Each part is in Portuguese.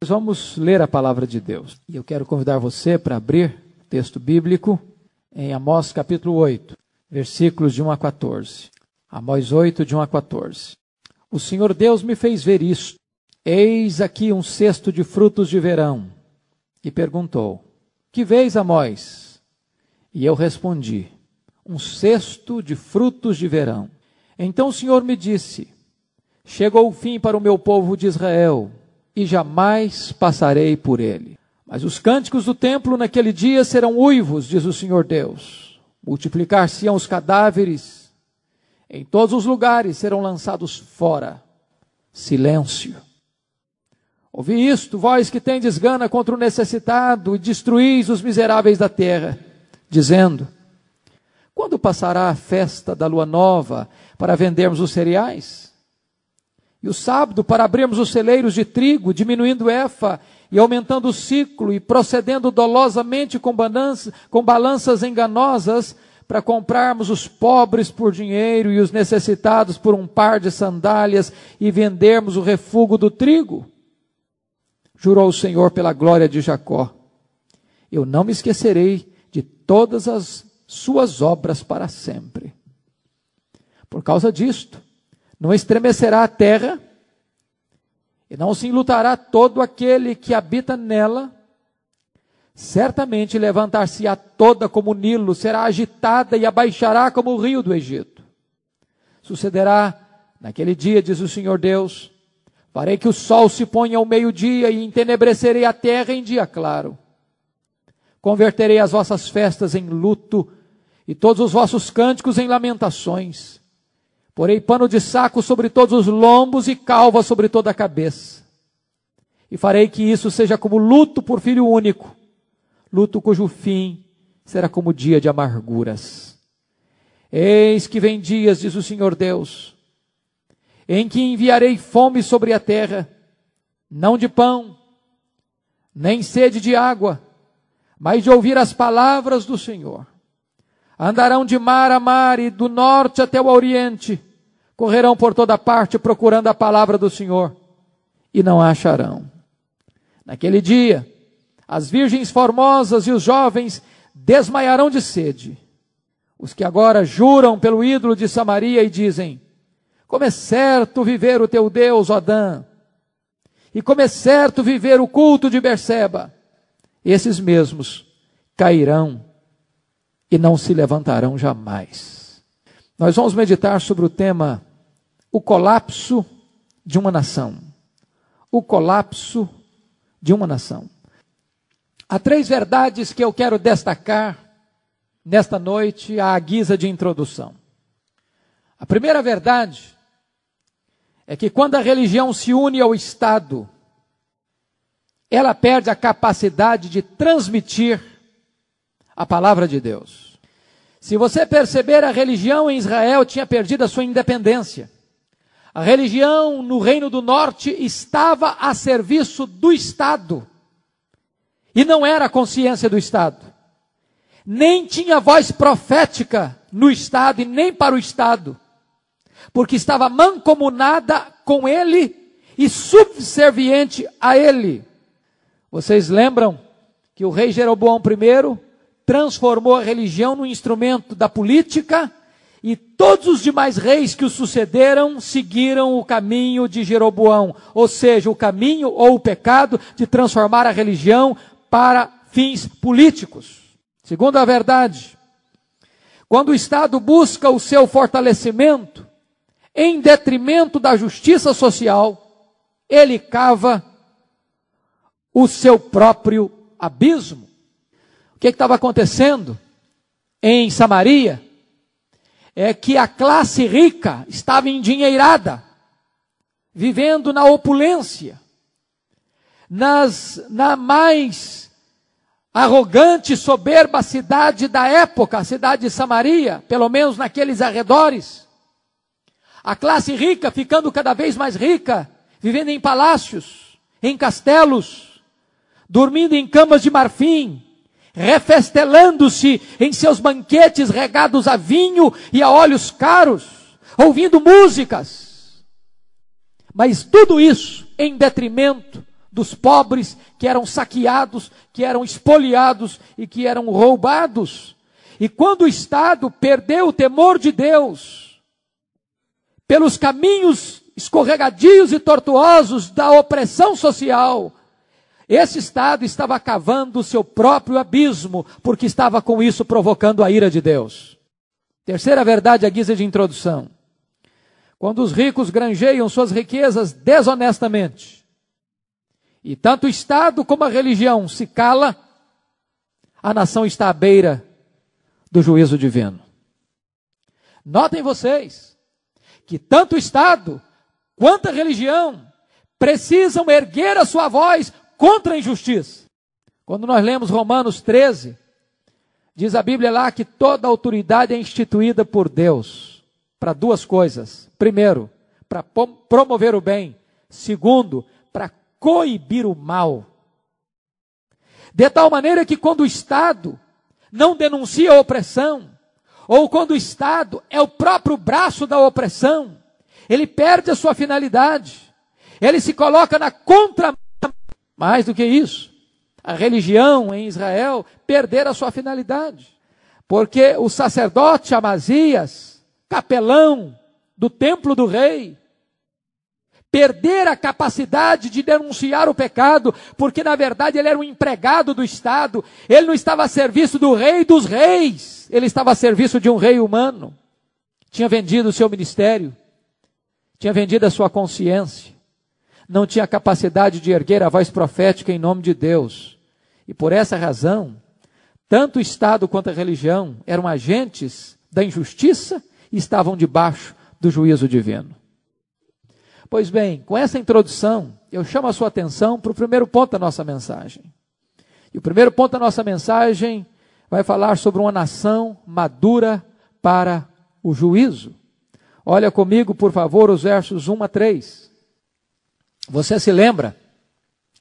Nós vamos ler a palavra de Deus. E eu quero convidar você para abrir o texto bíblico em Amós capítulo 8, versículos de 1 a 14. Amós 8, de 1 a 14. O Senhor Deus me fez ver isto. Eis aqui um cesto de frutos de verão. E perguntou: que vês, Amós? E eu respondi: um cesto de frutos de verão. Então o Senhor me disse: chegou o fim para o meu povo de Israel, e jamais passarei por ele. Mas os cânticos do templo naquele dia serão uivos, diz o Senhor Deus. Multiplicar-se-ão os cadáveres, em todos os lugares serão lançados fora. Silêncio. Ouvi isto, vós que tendes gana contra o necessitado, e destruís os miseráveis da terra, dizendo: quando passará a festa da lua nova, para vendermos os cereais? E o sábado, para abrirmos os celeiros de trigo, diminuindo o efa e aumentando o ciclo, e procedendo dolosamente com balanças enganosas, para comprarmos os pobres por dinheiro e os necessitados por um par de sandálias, e vendermos o refúgio do trigo? Jurou o Senhor pela glória de Jacó: eu não me esquecerei de todas as suas obras para sempre. Por causa disto, não estremecerá a terra, e não se enlutará todo aquele que habita nela. Certamente levantar-se-á toda como o Nilo, será agitada e abaixará como o rio do Egito. Sucederá naquele dia, diz o Senhor Deus: farei que o sol se ponha ao meio-dia, e entenebrecerei a terra em dia claro. Converterei as vossas festas em luto, e todos os vossos cânticos em lamentações. Porei pano de saco sobre todos os lombos e calva sobre toda a cabeça. E farei que isso seja como luto por filho único, luto cujo fim será como dia de amarguras. Eis que vem dias, diz o Senhor Deus, em que enviarei fome sobre a terra, não de pão, nem sede de água, mas de ouvir as palavras do Senhor. Andarão de mar a mar e do norte até o oriente, correrão por toda parte procurando a palavra do Senhor, e não a acharão. Naquele dia, as virgens formosas e os jovens desmaiarão de sede. Os que agora juram pelo ídolo de Samaria e dizem: como é certo viver o teu Deus, ó Dan, e como é certo viver o culto de Berseba, esses mesmos cairão e não se levantarão jamais. Nós vamos meditar sobre o tema: o colapso de uma nação. O colapso de uma nação. Há 3 verdades que eu quero destacar nesta noite à guisa de introdução. A primeira verdade é que quando a religião se une ao Estado, ela perde a capacidade de transmitir a palavra de Deus. Se você perceber, a religião em Israel tinha perdido a sua independência. A religião no Reino do Norte estava a serviço do Estado. E não era a consciência do Estado. Nem tinha voz profética no Estado e nem para o Estado. Porque estava mancomunada com ele e subserviente a ele. Vocês lembram que o rei Jeroboão I transformou a religião num instrumento da política, e todos os demais reis que o sucederam seguiram o caminho de Jeroboão, ou seja, o caminho ou o pecado de transformar a religião para fins políticos. Segunda verdade, quando o Estado busca o seu fortalecimento em detrimento da justiça social, ele cava o seu próprio abismo. O que estava acontecendo em Samaria é que a classe rica estava endinheirada, vivendo na opulência, na mais arrogante e soberba cidade da época, a cidade de Samaria, pelo menos naqueles arredores. A classe rica ficando cada vez mais rica, vivendo em palácios, em castelos, dormindo em camas de marfim, refestelando-se em seus banquetes regados a vinho e a óleos caros, ouvindo músicas. Mas tudo isso em detrimento dos pobres que eram saqueados, que eram espoliados e que eram roubados. E quando o Estado perdeu o temor de Deus, pelos caminhos escorregadios e tortuosos da opressão social, esse Estado estava cavando o seu próprio abismo, porque estava com isso provocando a ira de Deus. Terceira verdade à guisa de introdução. Quando os ricos granjeiam suas riquezas desonestamente, e tanto o Estado como a religião se cala, a nação está à beira do juízo divino. Notem vocês que tanto o Estado quanto a religião precisam erguer a sua voz contra a injustiça. Quando nós lemos Romanos 13, diz a Bíblia lá que toda autoridade é instituída por Deus para duas coisas. Primeiro, para promover o bem. Segundo, para coibir o mal. De tal maneira que quando o Estado não denuncia a opressão, ou quando o Estado é o próprio braço da opressão, ele perde a sua finalidade. Ele se coloca na contramão. Mais do que isso, a religião em Israel perdera a sua finalidade. Porque o sacerdote Amazias, capelão do templo do rei, perdera a capacidade de denunciar o pecado, porque na verdade ele era um empregado do Estado, ele não estava a serviço do rei dos reis, ele estava a serviço de um rei humano. Tinha vendido o seu ministério, tinha vendido a sua consciência, não tinha capacidade de erguer a voz profética em nome de Deus. E por essa razão, tanto o Estado quanto a religião eram agentes da injustiça e estavam debaixo do juízo divino. Pois bem, com essa introdução, eu chamo a sua atenção para o primeiro ponto da nossa mensagem. E o primeiro ponto da nossa mensagem vai falar sobre uma nação madura para o juízo. Olha comigo, por favor, os versos 1 a 3. Você se lembra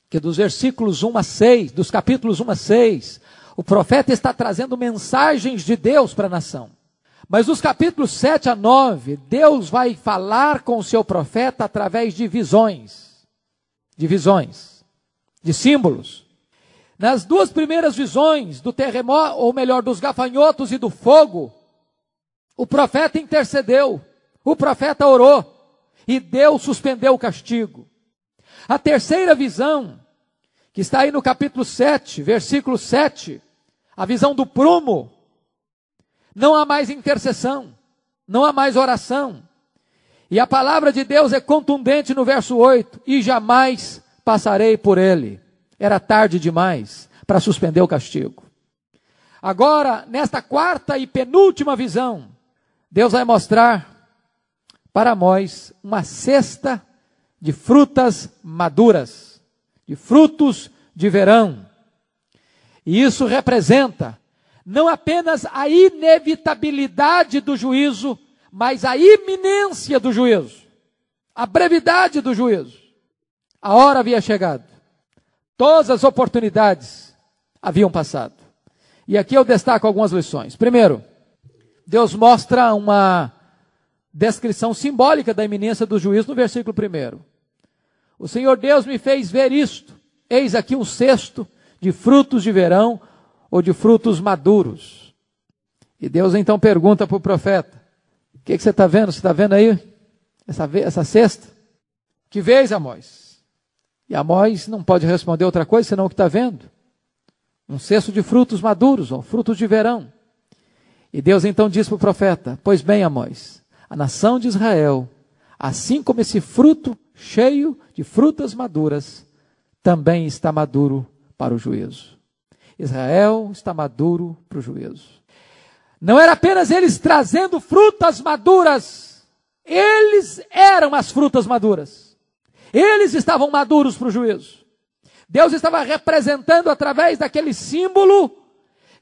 que dos versículos 1 a 6, dos capítulos 1 a 6, o profeta está trazendo mensagens de Deus para a nação. Mas dos capítulos 7 a 9, Deus vai falar com o seu profeta através de visões, de símbolos. Nas duas primeiras visões do terremoto, ou melhor, dos gafanhotos e do fogo, o profeta intercedeu, o profeta orou, e Deus suspendeu o castigo. A terceira visão, que está aí no capítulo 7, versículo 7, a visão do prumo, não há mais intercessão, não há mais oração. E a palavra de Deus é contundente no verso 8, e jamais passarei por ele. Era tarde demais para suspender o castigo. Agora, nesta quarta e penúltima visão, Deus vai mostrar para Amós uma cesta de frutas maduras, de frutos de verão. E isso representa não apenas a inevitabilidade do juízo, mas a iminência do juízo, a brevidade do juízo. A hora havia chegado, todas as oportunidades haviam passado. E aqui eu destaco algumas lições. Primeiro, Deus mostra uma descrição simbólica da iminência do juízo no versículo 1. O Senhor Deus me fez ver isto. Eis aqui um cesto de frutos de verão ou de frutos maduros. E Deus então pergunta para o profeta: o que você está vendo? Você está vendo aí essa cesta? Que vês, Amós? E Amós não pode responder outra coisa senão o que está vendo. Um cesto de frutos maduros, ou frutos de verão. E Deus então diz para o profeta: pois bem, Amós, a nação de Israel, assim como esse fruto cheio de frutas maduras, também está maduro para o juízo. Israel está maduro para o juízo. Não era apenas eles trazendo frutas maduras, eles eram as frutas maduras. Eles estavam maduros para o juízo. Deus estava representando através daquele símbolo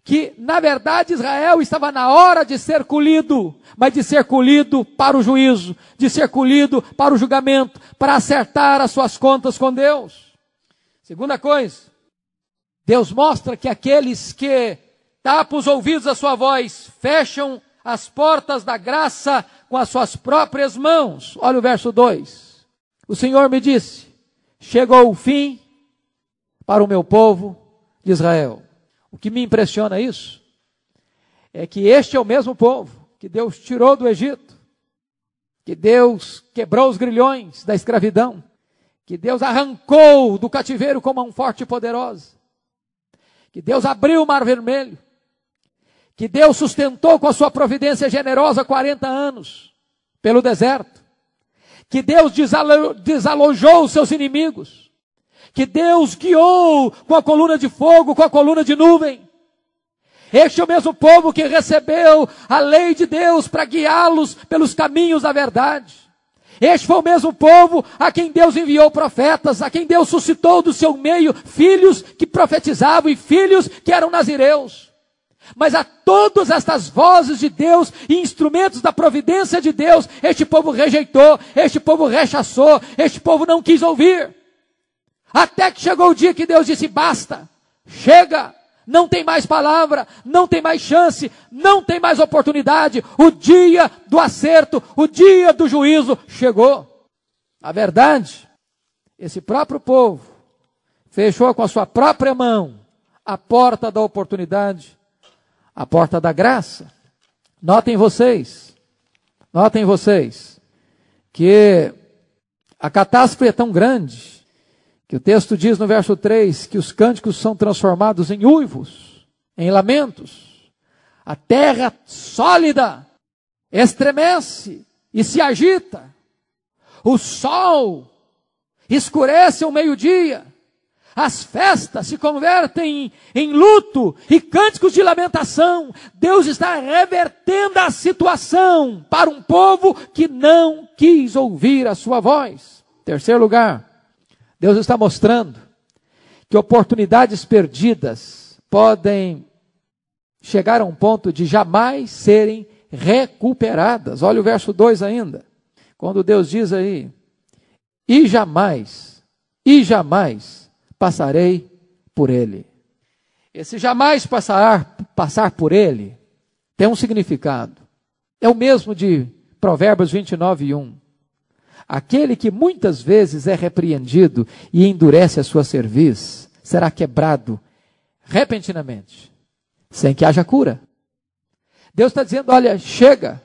que, na verdade, Israel estava na hora de ser colhido, mas de ser colhido para o juízo, de ser colhido para o julgamento, para acertar as suas contas com Deus. Segunda coisa, Deus mostra que aqueles que tapam os ouvidos à sua voz, fecham as portas da graça com as suas próprias mãos. Olha o verso 2. O Senhor me disse: chegou o fim para o meu povo de Israel. O que me impressiona isso é que este é o mesmo povo que Deus tirou do Egito, que Deus quebrou os grilhões da escravidão, que Deus arrancou do cativeiro com mão forte e poderosa, que Deus abriu o mar vermelho, que Deus sustentou com a sua providência generosa 40 anos pelo deserto, que Deus desalojou os seus inimigos, que Deus guiou com a coluna de fogo, com a coluna de nuvem. Este é o mesmo povo que recebeu a lei de Deus para guiá-los pelos caminhos da verdade. Este foi o mesmo povo a quem Deus enviou profetas, a quem Deus suscitou do seu meio filhos que profetizavam e filhos que eram nazireus. Mas a todas estas vozes de Deus e instrumentos da providência de Deus, este povo rejeitou, este povo rechaçou, este povo não quis ouvir. Até que chegou o dia que Deus disse: basta, chega. Não tem mais palavra, não tem mais chance, não tem mais oportunidade. O dia do acerto, o dia do juízo chegou. A verdade, esse próprio povo fechou com a sua própria mão a porta da oportunidade, a porta da graça. Notem vocês, que a catástrofe é tão grande, que o texto diz no verso 3, que os cânticos são transformados em uivos, em lamentos. A terra sólida estremece e se agita. O sol escurece ao meio-dia. As festas se convertem em luto e cânticos de lamentação. Deus está revertendo a situação para um povo que não quis ouvir a sua voz. Terceiro lugar, Deus está mostrando que oportunidades perdidas podem chegar a um ponto de jamais serem recuperadas. Olha o verso 2 ainda, quando Deus diz aí: e jamais passarei por ele. Esse jamais passar por ele tem um significado. É o mesmo de Provérbios 29:1. Aquele que muitas vezes é repreendido e endurece a sua cerviz, será quebrado repentinamente, sem que haja cura. Deus está dizendo: olha, chega,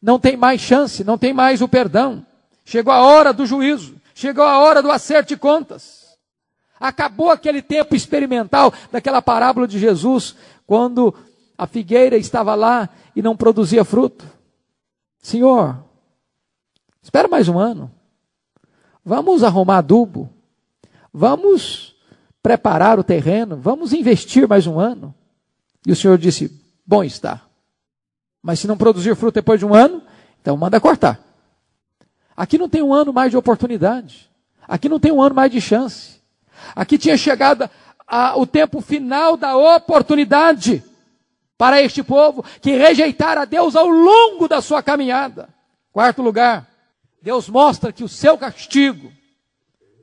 não tem mais chance, não tem mais o perdão. Chegou a hora do juízo, chegou a hora do acerto de contas. Acabou aquele tempo experimental daquela parábola de Jesus, quando a figueira estava lá e não produzia fruto. Senhor, espera mais um ano. Vamos arrumar adubo. Vamos preparar o terreno. Vamos investir mais um ano. E o Senhor disse: bom está. Mas se não produzir fruto depois de um ano, então manda cortar. Aqui não tem um ano mais de oportunidade. Aqui não tem um ano mais de chance. Aqui tinha chegado o tempo final da oportunidade para este povo que rejeitara a Deus ao longo da sua caminhada. Quarto lugar, Deus mostra que o seu castigo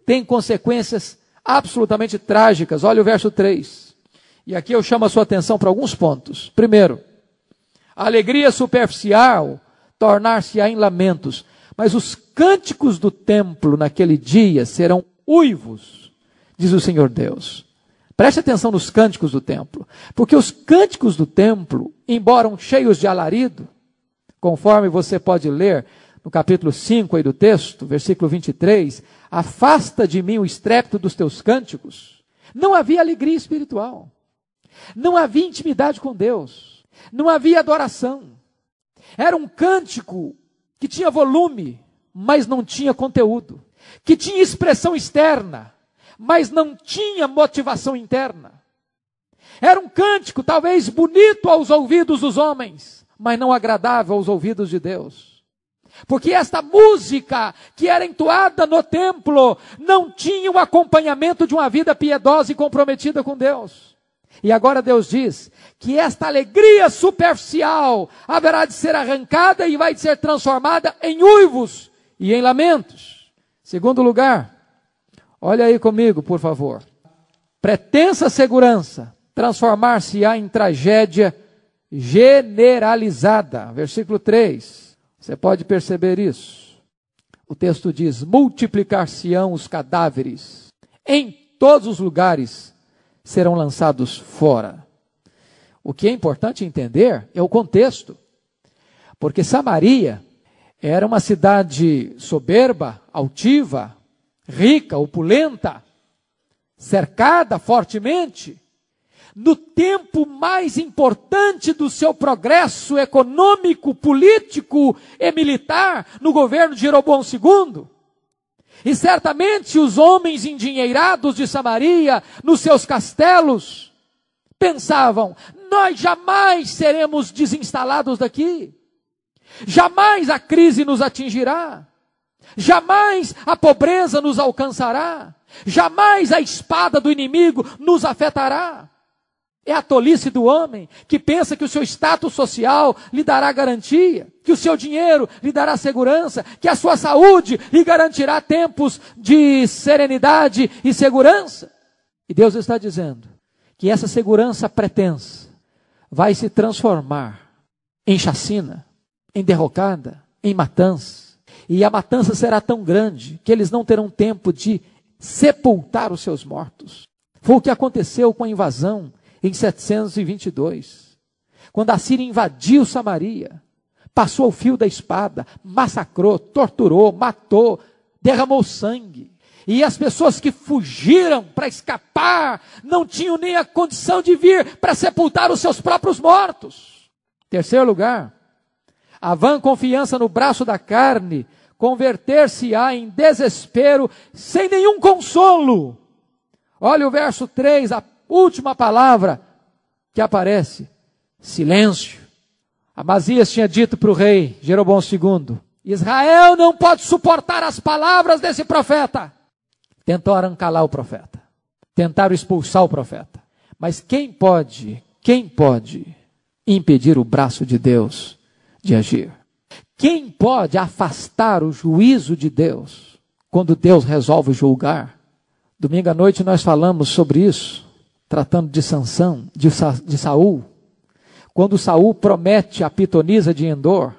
tem consequências absolutamente trágicas. Olha o verso 3. E aqui eu chamo a sua atenção para alguns pontos. Primeiro, a alegria superficial tornar-se-á em lamentos, mas os cânticos do templo naquele dia serão uivos, diz o Senhor Deus. Preste atenção nos cânticos do templo, porque os cânticos do templo, embora cheios de alarido, conforme você pode ler no capítulo 5 aí do texto, versículo 23, afasta de mim o estrépito dos teus cânticos. Não havia alegria espiritual, não havia intimidade com Deus, não havia adoração. Era um cântico que tinha volume, mas não tinha conteúdo, que tinha expressão externa, mas não tinha motivação interna. Era um cântico talvez bonito aos ouvidos dos homens, mas não agradável aos ouvidos de Deus. Porque esta música que era entoada no templo não tinha o acompanhamento de uma vida piedosa e comprometida com Deus. E agora Deus diz que esta alegria superficial haverá de ser arrancada e vai ser transformada em uivos e em lamentos. Segundo lugar, olha aí comigo, por favor. Pretensa segurança transformar-se-á em tragédia generalizada. Versículo 3. Você pode perceber isso. O texto diz: multiplicar-se-ão os cadáveres em todos os lugares serão lançados fora. O que é importante entender é o contexto, porque Samaria era uma cidade soberba, altiva, rica, opulenta, cercada fortemente, no tempo mais importante do seu progresso econômico, político e militar, no governo de Jeroboão II. E certamente os homens endinheirados de Samaria, nos seus castelos, pensavam: nós jamais seremos desinstalados daqui, jamais a crise nos atingirá, jamais a pobreza nos alcançará, jamais a espada do inimigo nos afetará. É a tolice do homem que pensa que o seu status social lhe dará garantia, que o seu dinheiro lhe dará segurança, que a sua saúde lhe garantirá tempos de serenidade e segurança. E Deus está dizendo que essa segurança pretensa vai se transformar em chacina, em derrocada, em matança. E a matança será tão grande que eles não terão tempo de sepultar os seus mortos. Foi o que aconteceu com a invasão em 722, quando a Síria invadiu Samaria, passou o fio da espada, massacrou, torturou, matou, derramou sangue. E as pessoas que fugiram para escapar, não tinham nem a condição de vir para sepultar os seus próprios mortos. Terceiro lugar, a vã confiança no braço da carne, converter-se-á em desespero, sem nenhum consolo. Olha o verso 3, a última palavra que aparece: silêncio. Amazias tinha dito para o rei Jeroboão II: Israel não pode suportar as palavras desse profeta. Tentaram calar o profeta, tentaram expulsar o profeta. Mas quem pode impedir o braço de Deus de agir? Quem pode afastar o juízo de Deus quando Deus resolve julgar? Domingo à noite nós falamos sobre isso, tratando de Sansão, de Saul. Quando Saul promete a pitonisa de Endor,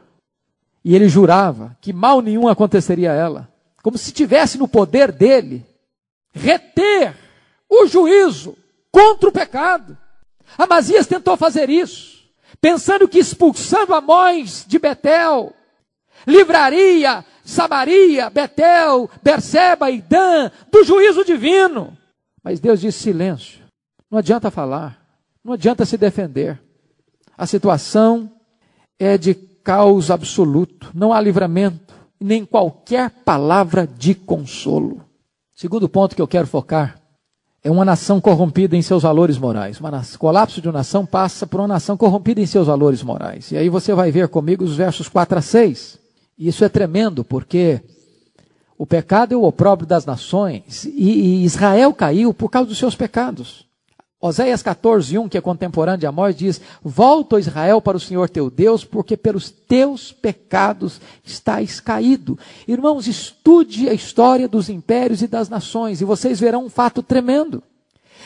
e ele jurava que mal nenhum aconteceria a ela, como se tivesse no poder dele reter o juízo contra o pecado. Amazias tentou fazer isso, pensando que expulsando Amós de Betel, livraria Samaria, Betel, Berseba e Dan do juízo divino. Mas Deus disse: silêncio. Não adianta falar, não adianta se defender. A situação é de caos absoluto, não há livramento, nem qualquer palavra de consolo. Segundo ponto que eu quero focar é uma nação corrompida em seus valores morais. O colapso de uma nação passa por uma nação corrompida em seus valores morais. E aí você vai ver comigo os versos 4 a 6. E isso é tremendo, porque o pecado é o opróbrio das nações, e Israel caiu por causa dos seus pecados. Oséias 14:1, que é contemporâneo de Amós, diz: volta, ó Israel, para o Senhor teu Deus, porque pelos teus pecados estás caído. Irmãos, estude a história dos impérios e das nações, e vocês verão um fato tremendo.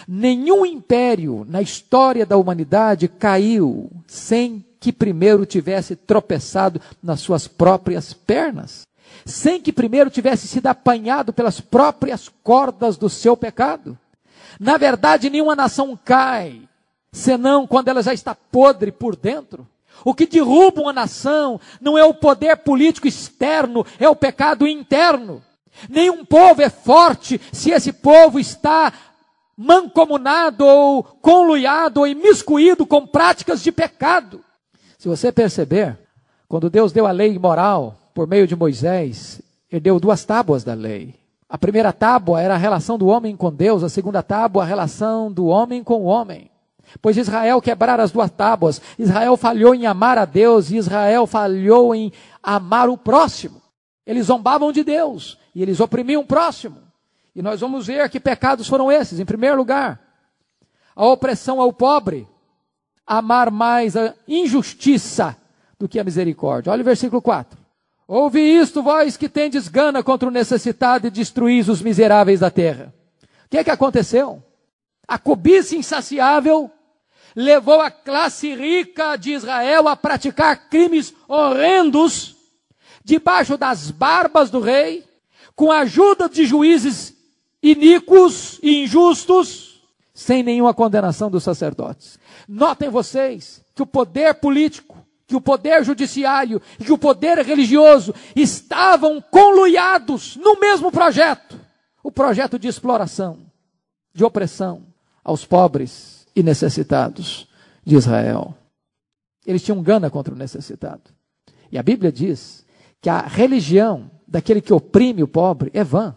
Nenhum império na história da humanidade caiu sem que primeiro tivesse tropeçado nas suas próprias pernas, sem que primeiro tivesse sido apanhado pelas próprias cordas do seu pecado. Na verdade, nenhuma nação cai, senão quando ela já está podre por dentro. O que derruba uma nação não é o poder político externo, é o pecado interno. Nenhum povo é forte se esse povo está mancomunado ou conluiado ou imiscuído com práticas de pecado. Se você perceber, quando Deus deu a lei moral por meio de Moisés, ele deu 2 tábuas da lei. A primeira tábua era a relação do homem com Deus, a segunda tábua a relação do homem com o homem. Pois Israel quebrara as 2 tábuas, Israel falhou em amar a Deus e Israel falhou em amar o próximo. Eles zombavam de Deus e eles oprimiam o próximo. E nós vamos ver que pecados foram esses. Em primeiro lugar, a opressão ao pobre, amar mais a injustiça do que a misericórdia. Olha o versículo 4. Ouvi isto, vós que tendes gana contra o necessitado e destruís os miseráveis da terra. O que é que aconteceu? A cobiça insaciável levou a classe rica de Israel a praticar crimes horrendos debaixo das barbas do rei, com a ajuda de juízes iníquos e injustos, sem nenhuma condenação dos sacerdotes. Notem vocês que o poder político, que o poder judiciário e que o poder religioso estavam conluiados no mesmo projeto. O projeto de exploração, de opressão aos pobres e necessitados de Israel. Eles tinham gana contra o necessitado. E a Bíblia diz que a religião daquele que oprime o pobre é vã.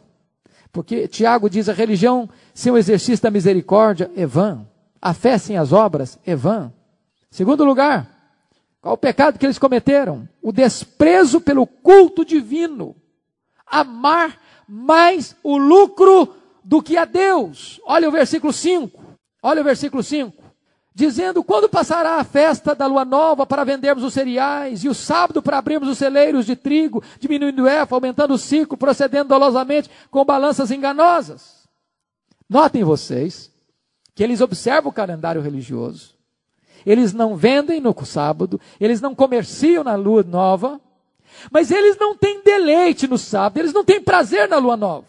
Porque Tiago diz, a religião sem o exercício da misericórdia é vã. A fé sem as obras é vã. Segundo lugar, qual o pecado que eles cometeram? O desprezo pelo culto divino. Amar mais o lucro do que a Deus. Olha o versículo 5. Olha o versículo 5. Dizendo, quando passará a festa da lua nova para vendermos os cereais, e o sábado para abrirmos os celeiros de trigo, diminuindo o efa, aumentando o ciclo, procedendo dolosamente com balanças enganosas. Notem vocês que eles observam o calendário religioso, eles não vendem no sábado, eles não comerciam na lua nova, mas eles não têm deleite no sábado, eles não têm prazer na lua nova.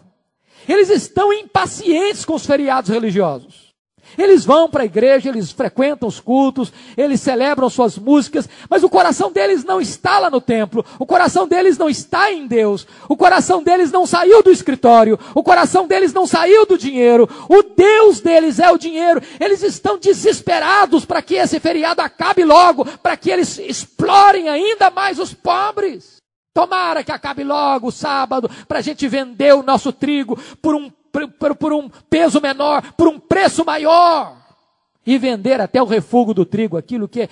Eles estão impacientes com os feriados religiosos. Eles vão para a igreja, eles frequentam os cultos, eles celebram suas músicas, mas o coração deles não está lá no templo, o coração deles não está em Deus, o coração deles não saiu do escritório, o coração deles não saiu do dinheiro, o Deus deles é o dinheiro. Eles estão desesperados para que esse feriado acabe logo, para que eles explorem ainda mais os pobres. Tomara que acabe logo o sábado, para a gente vender o nosso trigo por um peso menor, por um preço maior, e vender até o refúgio do trigo, aquilo que é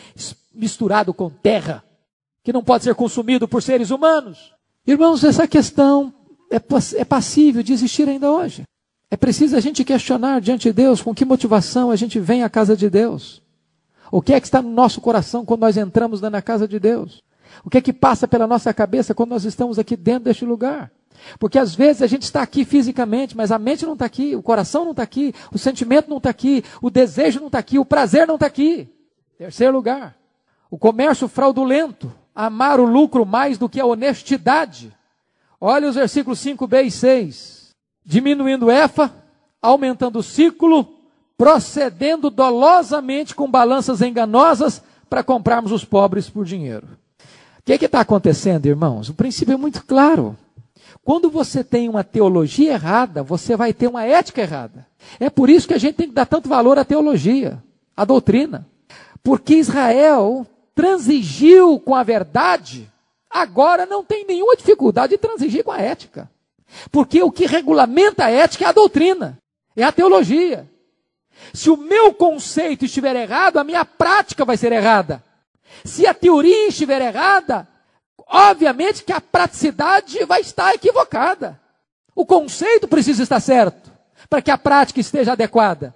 misturado com terra, que não pode ser consumido por seres humanos. Irmãos, essa questão é passível de existir ainda hoje. É preciso a gente questionar diante de Deus com que motivação a gente vem à casa de Deus. O que é que está no nosso coração quando nós entramos na casa de Deus? O que é que passa pela nossa cabeça quando nós estamos aqui dentro deste lugar? Porque às vezes a gente está aqui fisicamente, mas a mente não está aqui, o coração não está aqui, o sentimento não está aqui, o desejo não está aqui, o prazer não está aqui. Terceiro lugar, o comércio fraudulento, amar o lucro mais do que a honestidade. Olha os versículos 5b e 6. Diminuindo o efa, aumentando o ciclo, procedendo dolosamente com balanças enganosas para comprarmos os pobres por dinheiro. O que está acontecendo, irmãos? O princípio é muito claro. Quando você tem uma teologia errada, você vai ter uma ética errada. É por isso que a gente tem que dar tanto valor à teologia, à doutrina. Porque Israel transigiu com a verdade, agora não tem nenhuma dificuldade de transigir com a ética. Porque o que regulamenta a ética é a doutrina, é a teologia. Se o meu conceito estiver errado, a minha prática vai ser errada. Se a teoria estiver errada, obviamente que a praticidade vai estar equivocada. O conceito precisa estar certo, para que a prática esteja adequada.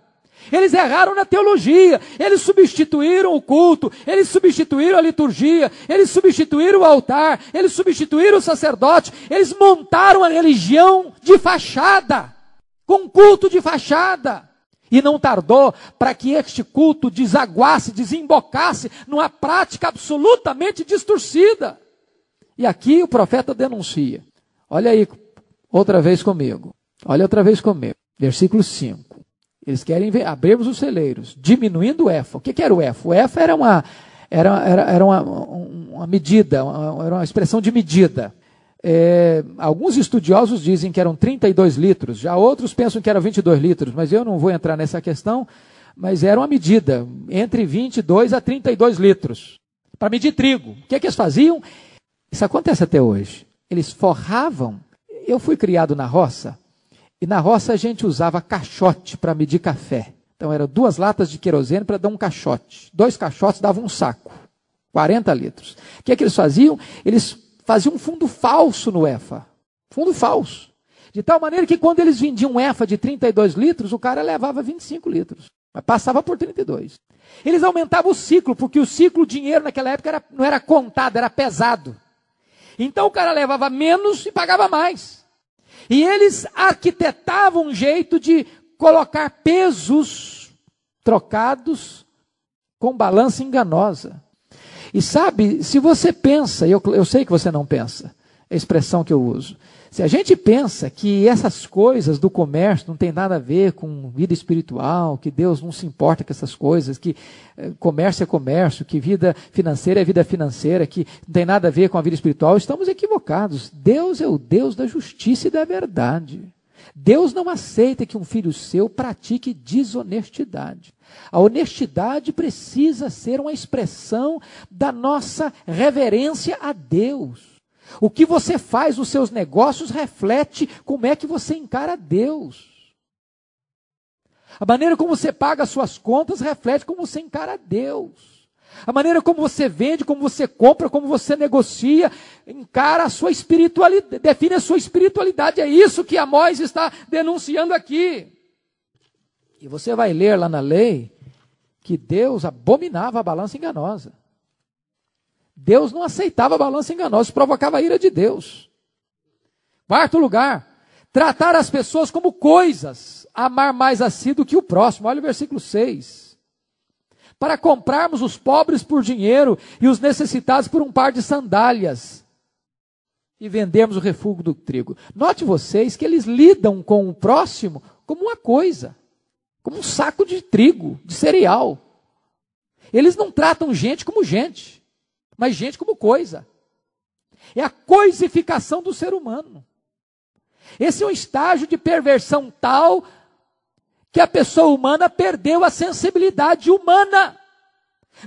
Eles erraram na teologia, eles substituíram o culto, eles substituíram a liturgia, eles substituíram o altar, eles substituíram o sacerdote, eles montaram a religião de fachada, com culto de fachada. E não tardou para que este culto desaguasse, desembocasse numa prática absolutamente distorcida. E aqui o profeta denuncia. Olha aí, outra vez comigo. Olha outra vez comigo. Versículo 5. Eles querem abrirmos os celeiros, diminuindo o efa. O que era o efa? O efa era uma medida, era uma expressão de medida. Alguns estudiosos dizem que eram 32 litros, já outros pensam que eram 22 litros, mas eu não vou entrar nessa questão, mas era uma medida, entre 22 a 32 litros, para medir trigo. O que eles faziam? Isso acontece até hoje. Eles forravam. Eu fui criado na roça, e na roça a gente usava caixote para medir café. Então eram 2 latas de querosene para dar um caixote. 2 caixotes davam um saco, 40 litros. O que eles faziam? Eles faziam um fundo falso no efa. Fundo falso. De tal maneira que quando eles vendiam um efa de 32 litros, o cara levava 25 litros. Mas passava por 32. Eles aumentavam o ciclo, porque o ciclo, o dinheiro naquela época não era contado, era pesado. Então o cara levava menos e pagava mais. E eles arquitetavam um jeito de colocar pesos trocados com balança enganosa. E sabe, se você pensa, eu sei que você não pensa, é a expressão que eu uso. Se a gente pensa que essas coisas do comércio não tem nada a ver com vida espiritual, que Deus não se importa com essas coisas, que comércio é comércio, que vida financeira é vida financeira, que não tem nada a ver com a vida espiritual, estamos equivocados. Deus é o Deus da justiça e da verdade. Deus não aceita que um filho seu pratique desonestidade. A honestidade precisa ser uma expressão da nossa reverência a Deus. O que você faz nos seus negócios reflete como é que você encara Deus. A maneira como você paga as suas contas reflete como você encara Deus. A maneira como você vende, como você compra, como você negocia, encara a sua espiritualidade, define a sua espiritualidade. É isso que Amós está denunciando aqui. E você vai ler lá na lei que Deus abominava a balança enganosa. Deus não aceitava a balança enganosa, isso provocava a ira de Deus. Quarto lugar, tratar as pessoas como coisas, amar mais a si do que o próximo. Olha o versículo 6. Para comprarmos os pobres por dinheiro e os necessitados por um par de sandálias e vendermos o refúgio do trigo. Note vocês que eles lidam com o próximo como uma coisa, como um saco de trigo, de cereal. Eles não tratam gente como gente, mas gente como coisa. É a coisificação do ser humano. Esse é um estágio de perversão tal que a pessoa humana perdeu a sensibilidade humana.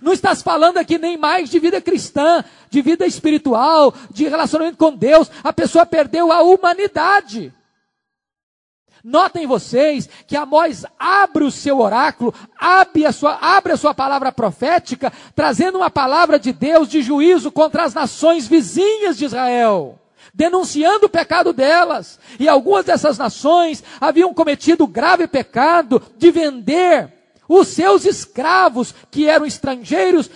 Não estás falando aqui nem mais de vida cristã, de vida espiritual, de relacionamento com Deus. A pessoa perdeu a humanidade. Notem vocês que Amós abre o seu oráculo, abre a sua palavra profética, trazendo uma palavra de Deus de juízo contra as nações vizinhas de Israel, denunciando o pecado delas. E algumas dessas nações haviam cometido o grave pecado de vender os seus escravos, que eram estrangeiros,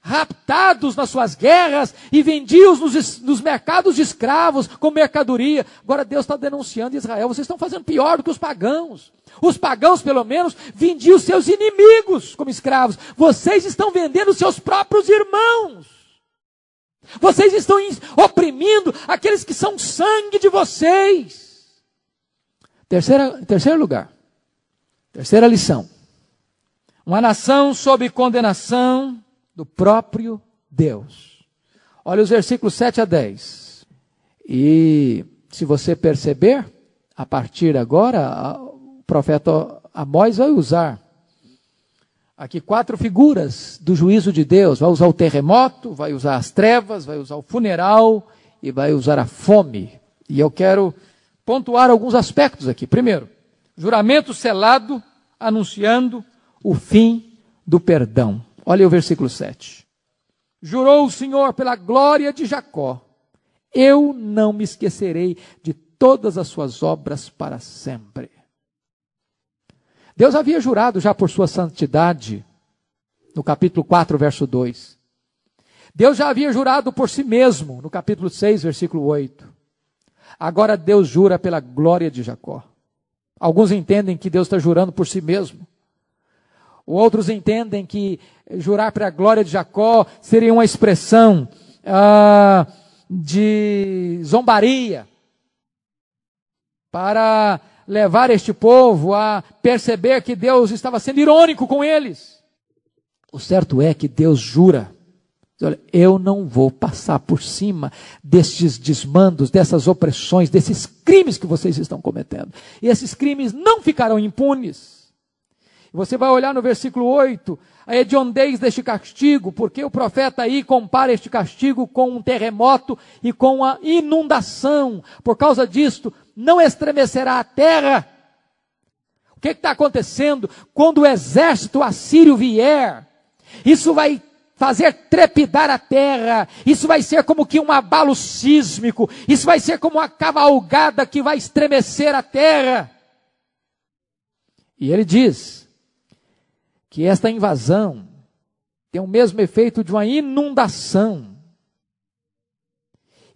raptados nas suas guerras e vendiam-os nos mercados de escravos como mercadoria. Agora Deus está denunciando Israel. Vocês estão fazendo pior do que os pagãos. Os pagãos, pelo menos, vendiam os seus inimigos como escravos. Vocês estão vendendo os seus próprios irmãos. Vocês estão oprimindo aqueles que são sangue de vocês. Terceiro lugar. Terceira lição. Uma nação sob condenação do próprio Deus. Olha os versículos 7 a 10. E se você perceber, a partir agora, o profeta Amós vai usar aqui 4 figuras do juízo de Deus. Vai usar o terremoto, vai usar as trevas, vai usar o funeral e vai usar a fome. E eu quero pontuar alguns aspectos aqui. Primeiro, juramento selado anunciando o fim do perdão. Olha o versículo 7. Jurou o Senhor pela glória de Jacó: eu não me esquecerei de todas as suas obras para sempre. Deus havia jurado já por sua santidade, no capítulo 4, verso 2. Deus já havia jurado por si mesmo, no capítulo 6, versículo 8. Agora Deus jura pela glória de Jacó. Alguns entendem que Deus está jurando por si mesmo. Outros entendem que jurar para a glória de Jacó seria uma expressão de zombaria, para levar este povo a perceber que Deus estava sendo irônico com eles. O certo é que Deus jura: olha, eu não vou passar por cima destes desmandos, dessas opressões, desses crimes que vocês estão cometendo. E esses crimes não ficarão impunes. Você vai olhar no versículo 8, a hediondez deste castigo, porque o profeta aí compara este castigo com um terremoto e com a inundação. Por causa disto, não estremecerá a terra. O que está acontecendo? Quando o exército assírio vier, isso vai fazer trepidar a terra, isso vai ser como que um abalo sísmico, isso vai ser como uma cavalgada que vai estremecer a terra. E ele diz que esta invasão tem o mesmo efeito de uma inundação.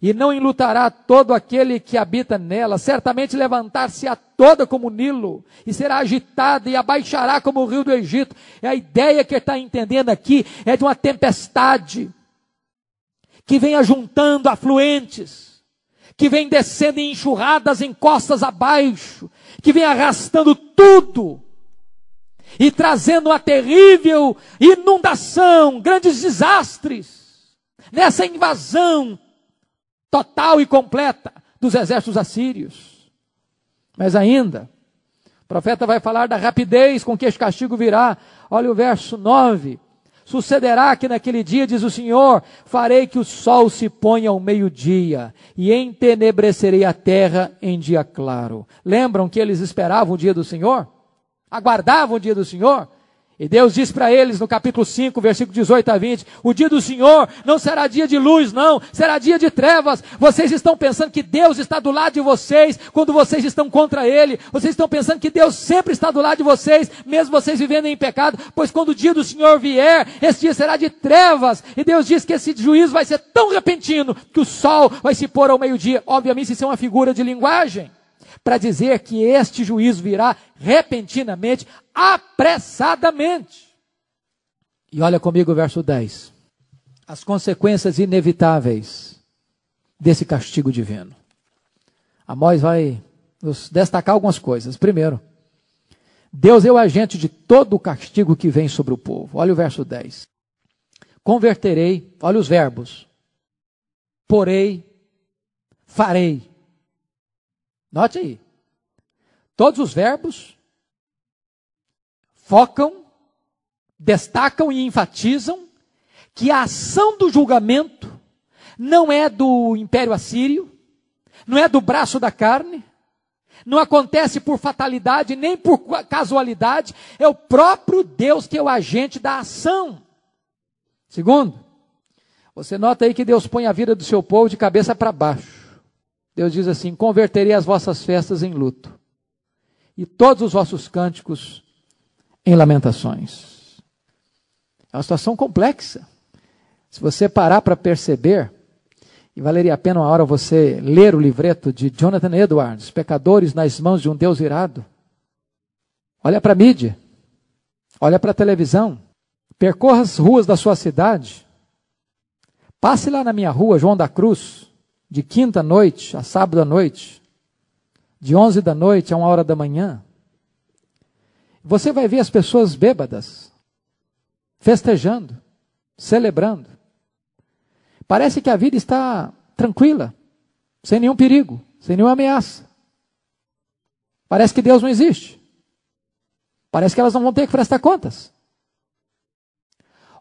E não enlutará todo aquele que habita nela, certamente levantar-se-á toda como o Nilo, e será agitada e abaixará como o rio do Egito. E a ideia que ele está entendendo aqui é de uma tempestade, que vem ajuntando afluentes, que vem descendo em enxurradas em costas abaixo, que vem arrastando tudo e trazendo uma terrível inundação, grandes desastres, nessa invasão total e completa dos exércitos assírios. Mas ainda, o profeta vai falar da rapidez com que este castigo virá. Olha o verso 9. Sucederá que naquele dia, diz o Senhor, farei que o sol se ponha ao meio-dia e entenebrecerei a terra em dia claro. Lembram que eles esperavam o dia do Senhor? Aguardavam o dia do Senhor? E Deus diz para eles no capítulo 5, versículo 18 a 20, o dia do Senhor não será dia de luz, não, será dia de trevas. Vocês estão pensando que Deus está do lado de vocês, quando vocês estão contra Ele. Vocês estão pensando que Deus sempre está do lado de vocês, mesmo vocês vivendo em pecado, pois quando o dia do Senhor vier, esse dia será de trevas. E Deus diz que esse juízo vai ser tão repentino, que o sol vai se pôr ao meio-dia. Obviamente isso é uma figura de linguagem, para dizer que este juízo virá repentinamente, apressadamente. E olha comigo o verso 10. As consequências inevitáveis desse castigo divino. Amós vai nos destacar algumas coisas. Primeiro, Deus é o agente de todo o castigo que vem sobre o povo. Olha o verso 10. Converterei, olha os verbos. Porei, farei. Note aí. Todos os verbos focam, destacam e enfatizam que a ação do julgamento não é do Império Assírio, não é do braço da carne, não acontece por fatalidade nem por casualidade, é o próprio Deus que é o agente da ação. Segundo, você nota aí que Deus põe a vida do seu povo de cabeça para baixo. Deus diz assim: converterei as vossas festas em luto, e todos os vossos cânticos em lamentações. É uma situação complexa. Se você parar para perceber, e valeria a pena uma hora você ler o livreto de Jonathan Edwards, Pecadores nas Mãos de um Deus Irado. Olha para a mídia, olha para a televisão, percorra as ruas da sua cidade, passe lá na minha rua, João da Cruz, de quinta à noite a sábado à noite, de 11 da noite a 1 hora da manhã. Você vai ver as pessoas bêbadas, festejando, celebrando. Parece que a vida está tranquila, sem nenhum perigo, sem nenhuma ameaça. Parece que Deus não existe. Parece que elas não vão ter que prestar contas.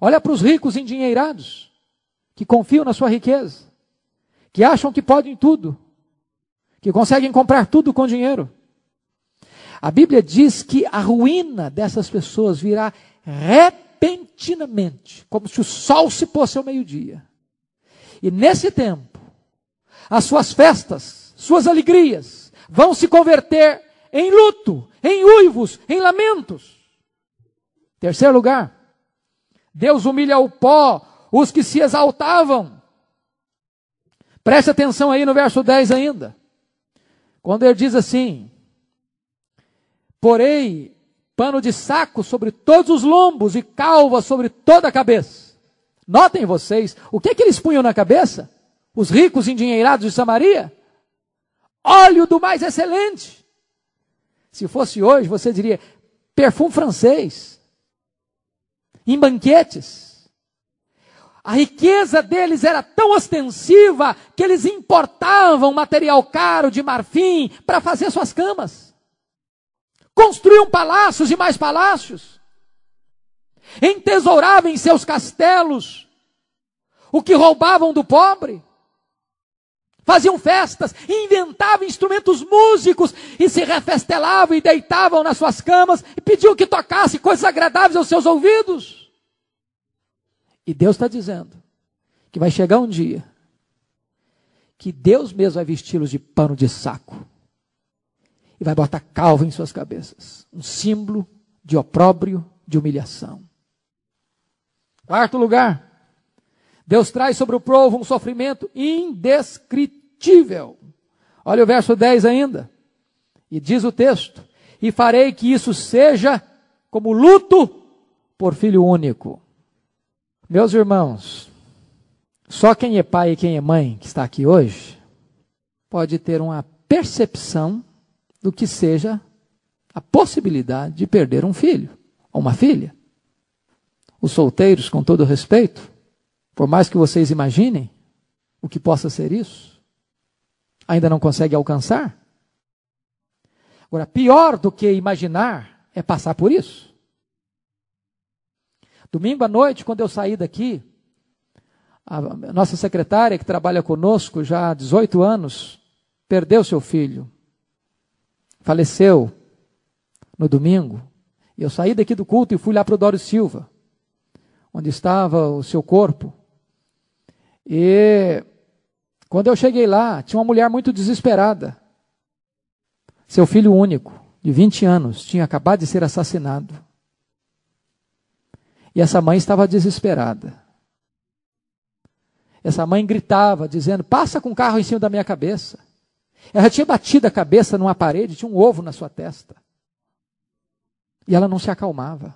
Olha para os ricos endinheirados, que confiam na sua riqueza, que acham que podem tudo, que conseguem comprar tudo com dinheiro. A Bíblia diz que a ruína dessas pessoas virá repentinamente, como se o sol se pôsse ao meio-dia. E nesse tempo, as suas festas, suas alegrias, vão se converter em luto, em uivos, em lamentos. Terceiro lugar, Deus humilha ao pó os que se exaltavam. Preste atenção aí no verso 10 ainda. Quando ele diz assim: porei pano de saco sobre todos os lombos e calva sobre toda a cabeça. Notem vocês, o que eles punham na cabeça? Os ricos endinheirados de Samaria? Óleo do mais excelente. Se fosse hoje, você diria perfume francês. Em banquetes. A riqueza deles era tão ostensiva que eles importavam material caro de marfim para fazer suas camas. Construíam palácios e mais palácios. Entesouravam em seus castelos o que roubavam do pobre. Faziam festas, inventavam instrumentos músicos e se refestelavam e deitavam nas suas camas e pediam que tocasse coisas agradáveis aos seus ouvidos. E Deus está dizendo que vai chegar um dia que Deus mesmo vai vesti-los de pano de saco e vai botar calva em suas cabeças, um símbolo de opróbrio, de humilhação. Quarto lugar, Deus traz sobre o povo um sofrimento indescritível. Olha o verso 10 ainda. E diz o texto: e farei que isso seja como luto por filho único. Meus irmãos, só quem é pai e quem é mãe que está aqui hoje, pode ter uma percepção do que seja a possibilidade de perder um filho ou uma filha. Os solteiros, com todo respeito, por mais que vocês imaginem o que possa ser isso, ainda não conseguem alcançar. Agora, pior do que imaginar é passar por isso. Domingo à noite, quando eu saí daqui, a nossa secretária, que trabalha conosco já há 18 anos, perdeu seu filho. Faleceu no domingo. E eu saí daqui do culto e fui lá para o Dório Silva, onde estava o seu corpo. E quando eu cheguei lá, tinha uma mulher muito desesperada. Seu filho único, de 20 anos, tinha acabado de ser assassinado. E essa mãe estava desesperada. Essa mãe gritava, dizendo: passa com o carro em cima da minha cabeça. Ela tinha batido a cabeça numa parede, tinha um ovo na sua testa. E ela não se acalmava.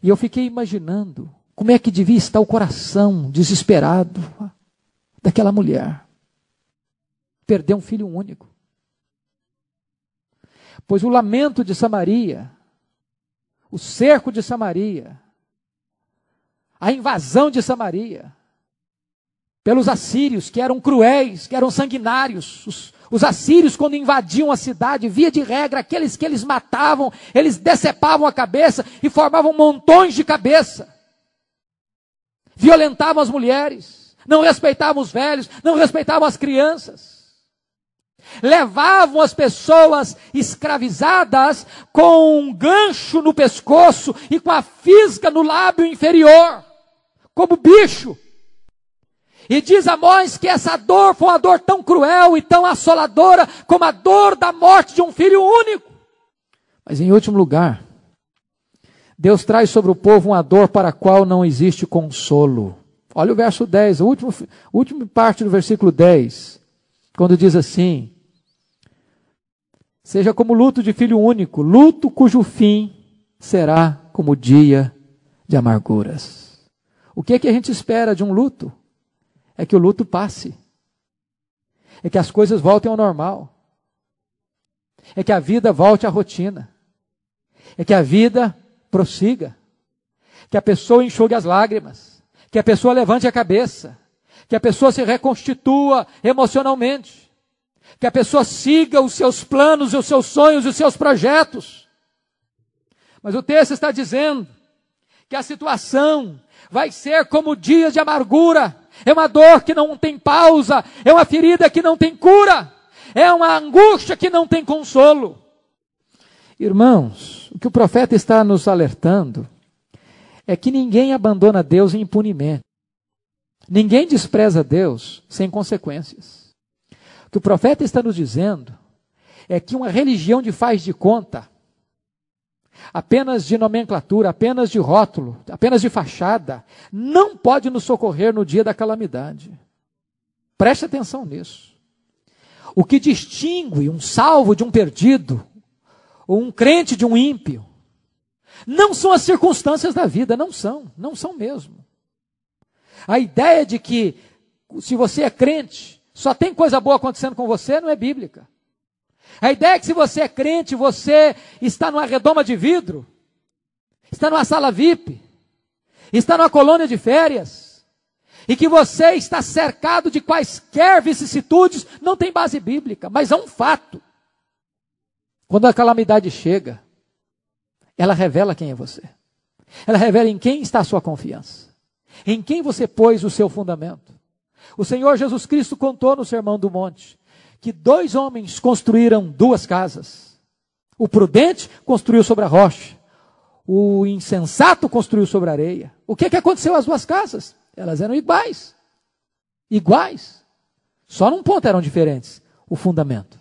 E eu fiquei imaginando como é que devia estar o coração desesperado daquela mulher. Perder um filho único. Pois o lamento de Samaria, o cerco de Samaria, a invasão de Samaria, pelos assírios, que eram cruéis, que eram sanguinários. Os assírios, quando invadiam a cidade, via de regra, aqueles que eles matavam, eles decepavam a cabeça e formavam montões de cabeça. Violentavam as mulheres, não respeitavam os velhos, não respeitavam as crianças. Levavam as pessoas escravizadas com um gancho no pescoço e com a fisga no lábio inferior, como bicho. E diz Amós que essa dor foi uma dor tão cruel e tão assoladora como a dor da morte de um filho único. Mas em último lugar, Deus traz sobre o povo uma dor para a qual não existe consolo. Olha o verso 10, a última parte do versículo 10, quando diz assim: seja como luto de filho único, luto cujo fim será como dia de amarguras. O que é que a gente espera de um luto? É que o luto passe. É que as coisas voltem ao normal. É que a vida volte à rotina. É que a vida prossiga. Que a pessoa enxugue as lágrimas. Que a pessoa levante a cabeça. Que a pessoa se reconstitua emocionalmente. Que a pessoa siga os seus planos, os seus sonhos, os seus projetos. Mas o texto está dizendo que a situação vai ser como dias de amargura. É uma dor que não tem pausa, é uma ferida que não tem cura, é uma angústia que não tem consolo. Irmãos, o que o profeta está nos alertando é que ninguém abandona Deus impunemente. Ninguém despreza Deus sem consequências. O que o profeta está nos dizendo é que uma religião de faz de conta, apenas de nomenclatura, apenas de rótulo, apenas de fachada, não pode nos socorrer no dia da calamidade. Preste atenção nisso. O que distingue um salvo de um perdido, ou um crente de um ímpio, não são as circunstâncias da vida, não são mesmo. A ideia de que, se você é crente, só tem coisa boa acontecendo com você, não é bíblica. A ideia é que se você é crente, você está numa redoma de vidro, está numa sala VIP, está numa colônia de férias, e que você está cercado de quaisquer vicissitudes, não tem base bíblica, mas é um fato. Quando a calamidade chega, ela revela quem é você. Ela revela em quem está a sua confiança, em quem você pôs o seu fundamento. O Senhor Jesus Cristo contou no Sermão do Monte que 2 homens construíram 2 casas. O prudente construiu sobre a rocha. O insensato construiu sobre a areia. O que aconteceu às 2 casas? Elas eram iguais. Iguais. Só num ponto eram diferentes. O fundamento.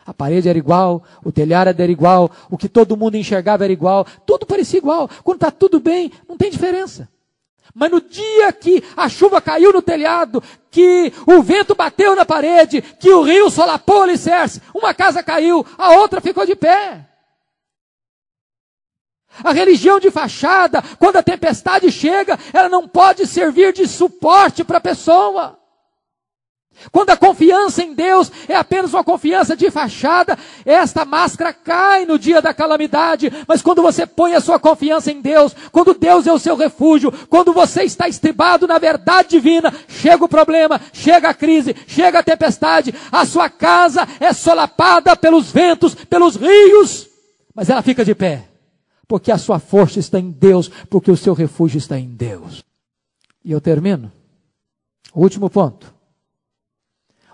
A parede era igual, o telhado era igual, o que todo mundo enxergava era igual. Tudo parecia igual. Quando está tudo bem, não tem diferença. Mas no dia que a chuva caiu no telhado, que o vento bateu na parede, que o rio solapou o alicerce, uma casa caiu, a outra ficou de pé. A religião de fachada, quando a tempestade chega, ela não pode servir de suporte para a pessoa. Quando a confiança em Deus é apenas uma confiança de fachada, esta máscara cai no dia da calamidade. Mas quando você põe a sua confiança em Deus, quando Deus é o seu refúgio, quando você está estribado na verdade divina, chega o problema, chega a crise, chega a tempestade, a sua casa é solapada pelos ventos, pelos rios, mas ela fica de pé, porque a sua força está em Deus, porque o seu refúgio está em Deus. E eu termino. O último ponto.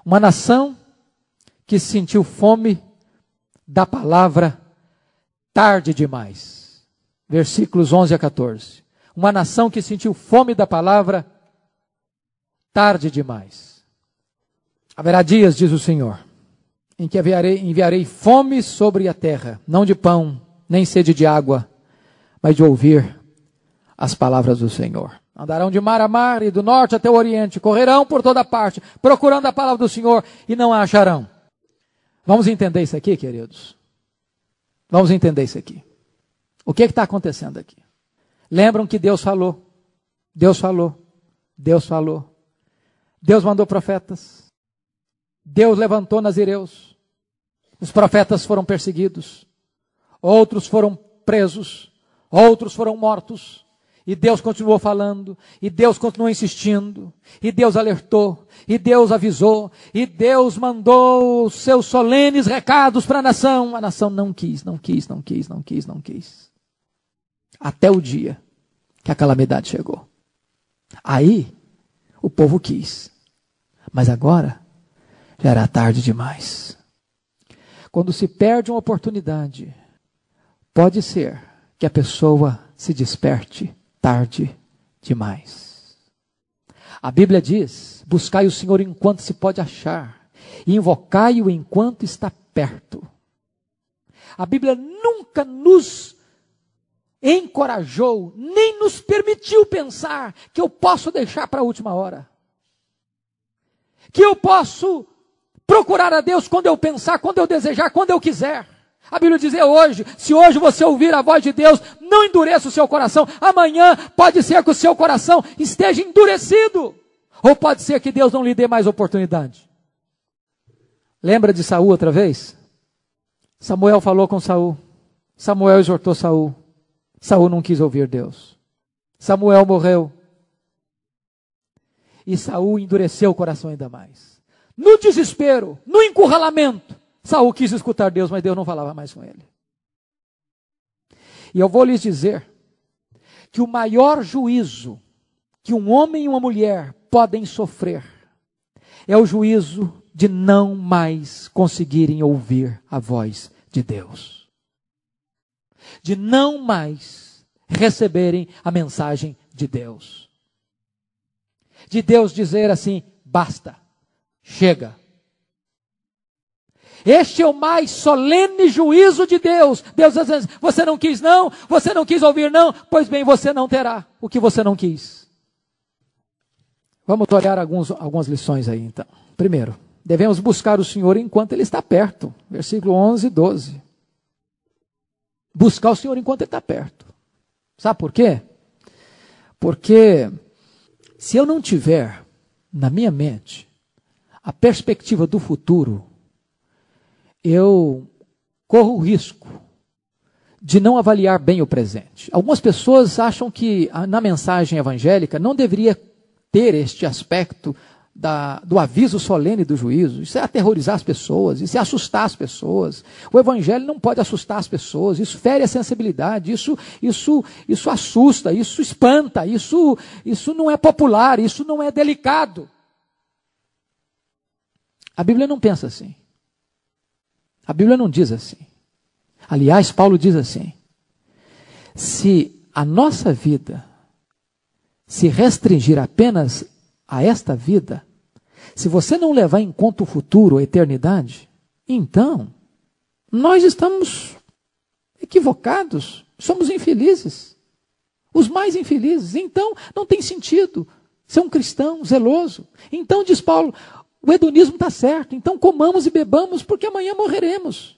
Uma nação que sentiu fome da palavra tarde demais. Versículos 11 a 14. Uma nação que sentiu fome da palavra tarde demais. Haverá dias, diz o Senhor, em que enviarei fome sobre a terra, não de pão, nem sede de água, mas de ouvir as palavras do Senhor. Andarão de mar a mar e do norte até o oriente, correrão por toda parte, procurando a palavra do Senhor e não a acharão. Vamos entender isso aqui, queridos? Vamos entender isso aqui. O que está acontecendo aqui? Lembram que Deus falou, Deus falou, Deus falou. Deus mandou profetas. Deus levantou nazireus. Os profetas foram perseguidos. Outros foram presos. Outros foram mortos. E Deus continuou falando, e Deus continuou insistindo, e Deus alertou, e Deus avisou, e Deus mandou os seus solenes recados para a nação não quis. Até o dia que a calamidade chegou. Aí, o povo quis, mas agora já era tarde demais. Quando se perde uma oportunidade, pode ser que a pessoa se desperte tarde demais. A Bíblia diz: buscai o Senhor enquanto se pode achar, e invocai-o enquanto está perto. A Bíblia nunca nos encorajou, nem nos permitiu pensar que eu posso deixar para a última hora. Que eu posso procurar a Deus quando eu pensar, quando eu desejar, quando eu quiser. A Bíblia diz hoje, se hoje você ouvir a voz de Deus, não endureça o seu coração. Amanhã pode ser que o seu coração esteja endurecido. Ou pode ser que Deus não lhe dê mais oportunidade. Lembra de Saul outra vez? Samuel falou com Saul. Samuel exortou Saul. Saul não quis ouvir Deus. Samuel morreu. E Saul endureceu o coração ainda mais. No desespero, no encurralamento, Saul quis escutar Deus, mas Deus não falava mais com ele. E eu vou lhes dizer que o maior juízo que um homem e uma mulher podem sofrer é o juízo de não mais conseguirem ouvir a voz de Deus. De não mais receberem a mensagem de Deus. De Deus dizer assim: basta, chega. Este é o mais solene juízo de Deus. Deus diz assim: você não quis não? Você não quis ouvir não? Pois bem, você não terá o que você não quis. Vamos olhar algumas lições aí então. Primeiro, devemos buscar o Senhor enquanto Ele está perto. Versículo 11 e 12. Buscar o Senhor enquanto Ele está perto. Sabe por quê? Porque se eu não tiver na minha mente a perspectiva do futuro, eu corro o risco de não avaliar bem o presente. Algumas pessoas acham que na mensagem evangélica não deveria ter este aspecto do aviso solene do juízo. Isso é aterrorizar as pessoas, isso é assustar as pessoas. O evangelho não pode assustar as pessoas, isso fere a sensibilidade, isso assusta, isso espanta, isso não é popular, isso não é delicado. A Bíblia não pensa assim. A Bíblia não diz assim. Aliás, Paulo diz assim: se a nossa vida se restringir apenas a esta vida, se você não levar em conta o futuro, a eternidade, então nós estamos equivocados, somos infelizes, os mais infelizes. Então não tem sentido ser um cristão zeloso. Então, diz Paulo, o hedonismo está certo, então comamos e bebamos, porque amanhã morreremos.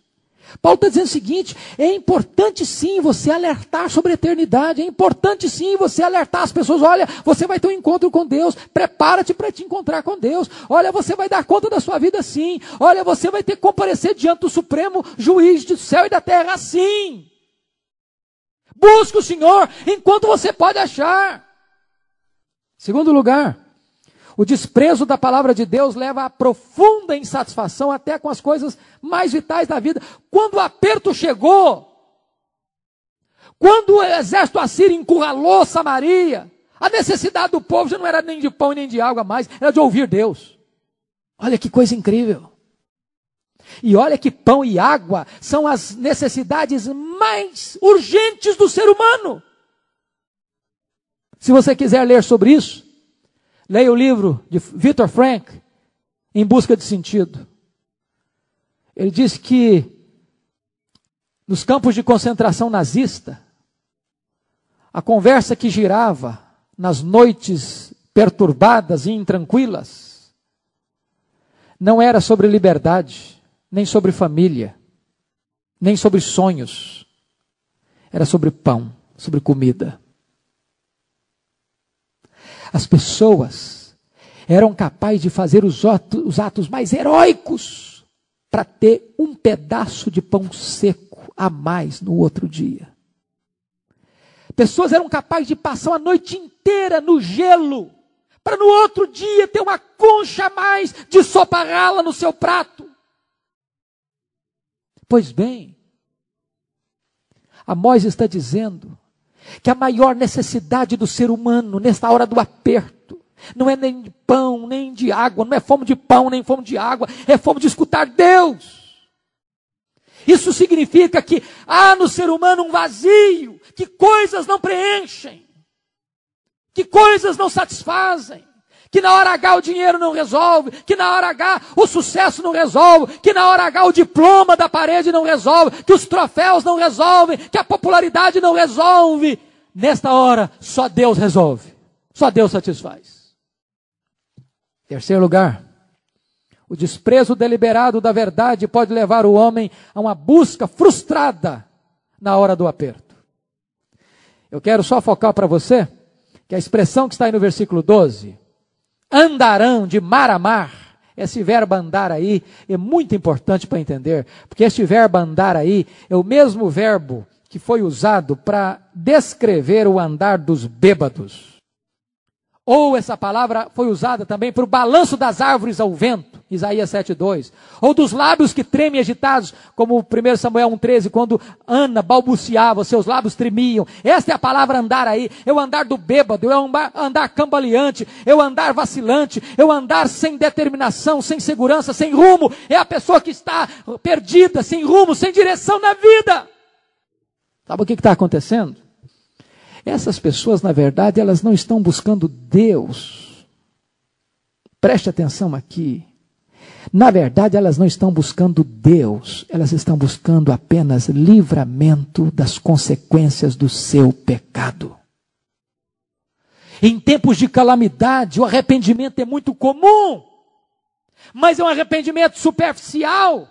Paulo está dizendo o seguinte: é importante sim você alertar sobre a eternidade, é importante sim você alertar as pessoas: olha, você vai ter um encontro com Deus, prepara-te para te encontrar com Deus, olha, você vai dar conta da sua vida sim, olha, você vai ter que comparecer diante do Supremo Juiz do céu e da terra sim. Busque o Senhor enquanto você pode achar. Segundo lugar, o desprezo da palavra de Deus leva a profunda insatisfação até com as coisas mais vitais da vida. Quando o aperto chegou, quando o exército assírio encurralou Samaria, a necessidade do povo já não era nem de pão nem de água mais, era de ouvir Deus. Olha que coisa incrível. E olha que pão e água são as necessidades mais urgentes do ser humano. Se você quiser ler sobre isso, leia o livro de Viktor Frankl, Em Busca de Sentido. Ele diz que nos campos de concentração nazista, a conversa que girava nas noites perturbadas e intranquilas não era sobre liberdade, nem sobre família, nem sobre sonhos. Era sobre pão, sobre comida. As pessoas eram capazes de fazer os atos mais heróicos para ter um pedaço de pão seco a mais no outro dia. Pessoas eram capazes de passar a noite inteira no gelo, para no outro dia ter uma concha a mais de sopa rala no seu prato. Pois bem, Amós está dizendo que a maior necessidade do ser humano nesta hora do aperto não é nem de pão, nem de água, não é fome de pão, nem fome de água, é fome de escutar Deus. Isso significa que há no ser humano um vazio, que coisas não preenchem, que coisas não satisfazem, que na hora H o dinheiro não resolve, que na hora H o sucesso não resolve, que na hora H o diploma da parede não resolve, que os troféus não resolvem, que a popularidade não resolve. Nesta hora, só Deus resolve, só Deus satisfaz. Terceiro lugar, o desprezo deliberado da verdade pode levar o homem a uma busca frustrada na hora do aperto. Eu quero só focar para você que a expressão que está aí no versículo 12, andarão de mar a mar, esse verbo andar aí é muito importante para entender, porque este verbo andar aí é o mesmo verbo que foi usado para descrever o andar dos bêbados. Ou essa palavra foi usada também para o balanço das árvores ao vento, Isaías 7,2. Ou dos lábios que tremem agitados, como 1 Samuel 1,13, quando Ana balbuciava, seus lábios tremiam. Esta é a palavra andar aí, é o andar do bêbado, é o andar cambaleante, é o andar vacilante, é o andar sem determinação, sem segurança, sem rumo. É a pessoa que está perdida, sem rumo, sem direção na vida. Sabe o que está acontecendo? Essas pessoas, na verdade, elas não estão buscando Deus. Preste atenção aqui. Na verdade, elas não estão buscando Deus. Elas estão buscando apenas livramento das consequências do seu pecado. Em tempos de calamidade, o arrependimento é muito comum. Mas é um arrependimento superficial,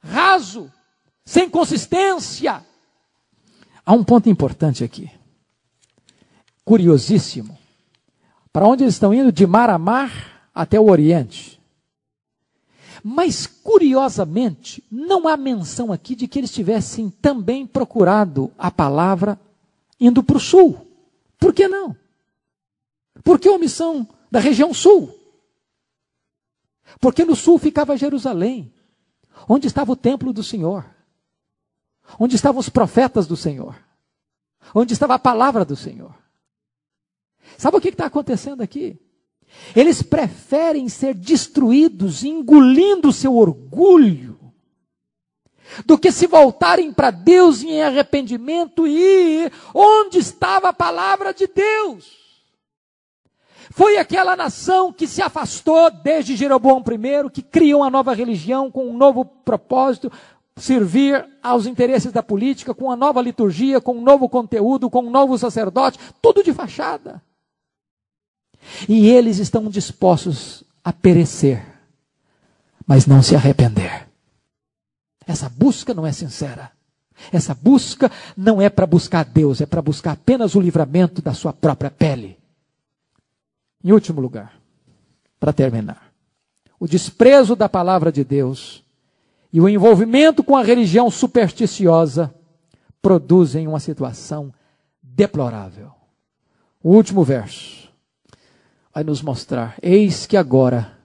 raso, sem consistência. Há um ponto importante aqui, curiosíssimo. Para onde eles estão indo? De mar a mar até o Oriente. Mas, curiosamente, não há menção aqui de que eles tivessem também procurado a palavra indo para o sul. Por que não? Por que a omissão da região sul? Porque no sul ficava Jerusalém, onde estava o templo do Senhor. Onde estavam os profetas do Senhor? Onde estava a palavra do Senhor? Sabe o que está acontecendo aqui? Eles preferem ser destruídos, engolindo o seu orgulho, do que se voltarem para Deus em arrependimento e ir onde estava a palavra de Deus. Foi aquela nação que se afastou desde Jeroboão I, que criou uma nova religião com um novo propósito, servir aos interesses da política, com uma nova liturgia, com um novo conteúdo, com um novo sacerdote, tudo de fachada. E eles estão dispostos a perecer, mas não se arrepender. Essa busca não é sincera. Essa busca não é para buscar Deus, é para buscar apenas o livramento da sua própria pele. Em último lugar, para terminar, o desprezo da palavra de Deus e o envolvimento com a religião supersticiosa produzem uma situação deplorável. O último verso vai nos mostrar: eis que agora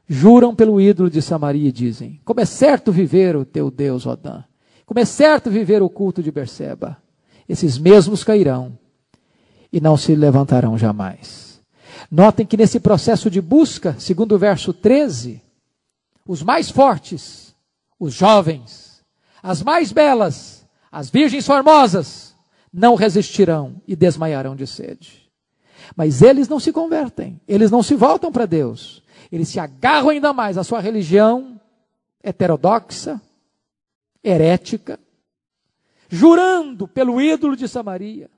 juram pelo ídolo de Samaria e dizem: como é certo viver o teu Deus, Odã, como é certo viver o culto de Berseba. Esses mesmos cairão e não se levantarão jamais. Notem que nesse processo de busca, segundo o verso 13, os mais fortes, os jovens, as mais belas, as virgens formosas, não resistirão e desmaiarão de sede. Mas eles não se convertem, eles não se voltam para Deus. Eles se agarram ainda mais à sua religião heterodoxa, herética, jurando pelo ídolo de Samaria.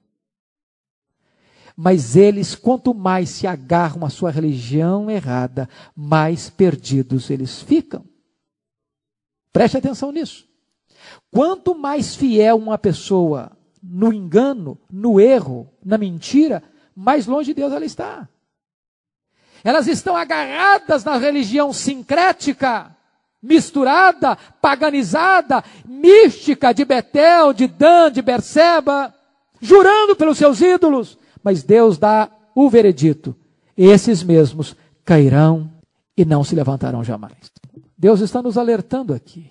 Mas eles, quanto mais se agarram à sua religião errada, mais perdidos eles ficam. Preste atenção nisso. Quanto mais fiel uma pessoa no engano, no erro, na mentira, mais longe de Deus ela está. Elas estão agarradas na religião sincrética, misturada, paganizada, mística de Betel, de Dan, de Berseba, jurando pelos seus ídolos. Mas Deus dá o veredito: esses mesmos cairão e não se levantarão jamais. Deus está nos alertando aqui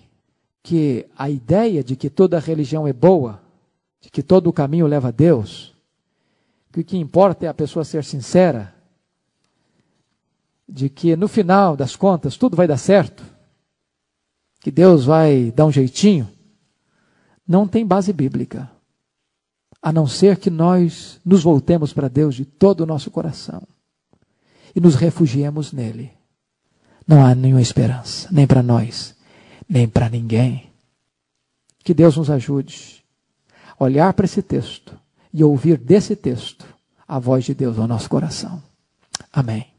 que a ideia de que toda religião é boa, de que todo o caminho leva a Deus, que o que importa é a pessoa ser sincera, de que no final das contas tudo vai dar certo, que Deus vai dar um jeitinho, não tem base bíblica. A não ser que nós nos voltemos para Deus de todo o nosso coração e nos refugiemos nele. Não há nenhuma esperança, nem para nós, nem para ninguém. Que Deus nos ajude a olhar para esse texto e ouvir desse texto a voz de Deus ao nosso coração. Amém.